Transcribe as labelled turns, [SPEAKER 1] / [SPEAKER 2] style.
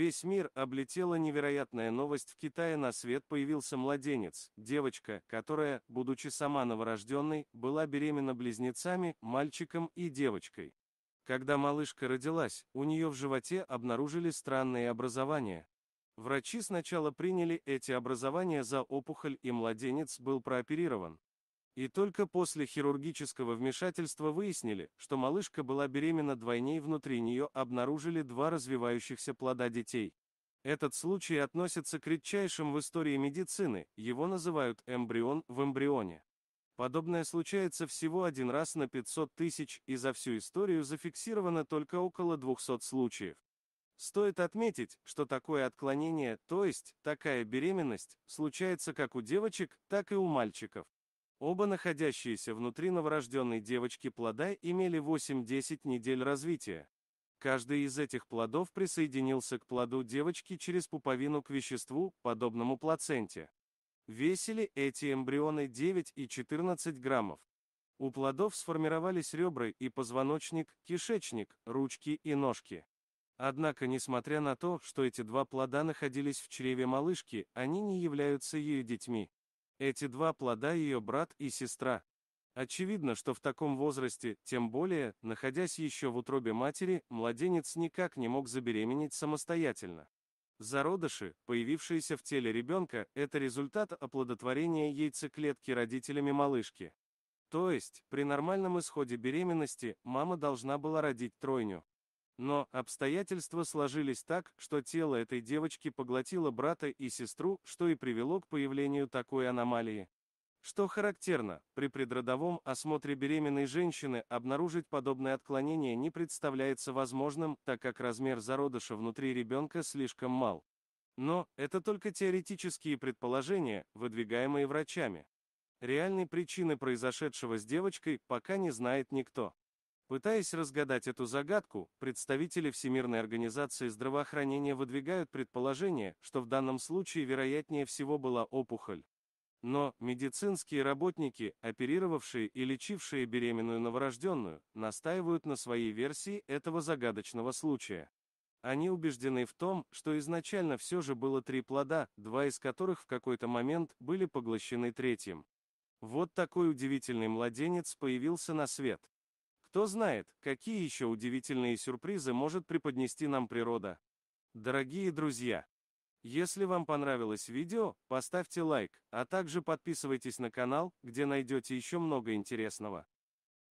[SPEAKER 1] Весь мир облетела невероятная новость: в Китае на свет появился младенец, девочка, которая, будучи сама новорожденной, была беременна близнецами, мальчиком и девочкой. Когда малышка родилась, у нее в животе обнаружили странные образования. Врачи сначала приняли эти образования за опухоль, и младенец был прооперирован. И только после хирургического вмешательства выяснили, что малышка была беременна двойней, внутри нее обнаружили два развивающихся плода детей. Этот случай относится к редчайшим в истории медицины, его называют эмбрион в эмбрионе. Подобное случается всего один раз на 500 тысяч, и за всю историю зафиксировано только около 200 случаев. Стоит отметить, что такое отклонение, то есть такая беременность, случается как у девочек, так и у мальчиков. Оба находящиеся внутри новорожденной девочки плода имели 8-10 недель развития. Каждый из этих плодов присоединился к плоду девочки через пуповину к веществу, подобному плаценте. Весили эти эмбрионы 9 и 14 граммов. У плодов сформировались ребра и позвоночник, кишечник, ручки и ножки. Однако, несмотря на то, что эти два плода находились в чреве малышки, они не являются ее детьми. Эти два плода ее брат и сестра. Очевидно, что в таком возрасте, тем более, находясь еще в утробе матери, младенец никак не мог забеременеть самостоятельно. Зародыши, появившиеся в теле ребенка, это результат оплодотворения яйцеклетки родителями малышки. То есть, при нормальном исходе беременности, мама должна была родить тройню. Но обстоятельства сложились так, что тело этой девочки поглотило брата и сестру, что и привело к появлению такой аномалии. Что характерно, при предродовом осмотре беременной женщины обнаружить подобное отклонение не представляется возможным, так как размер зародыша внутри ребенка слишком мал. Но это только теоретические предположения, выдвигаемые врачами. Реальной причины произошедшего с девочкой пока не знает никто. Пытаясь разгадать эту загадку, представители Всемирной организации здравоохранения выдвигают предположение, что в данном случае вероятнее всего была опухоль. Но медицинские работники, оперировавшие и лечившие беременную новорожденную, настаивают на своей версии этого загадочного случая. Они убеждены в том, что изначально все же было три плода, два из которых в какой-то момент были поглощены третьим. Вот такой удивительный младенец появился на свет. Кто знает, какие еще удивительные сюрпризы может преподнести нам природа. Дорогие друзья, если вам понравилось видео, поставьте лайк, а также подписывайтесь на канал, где найдете еще много интересного.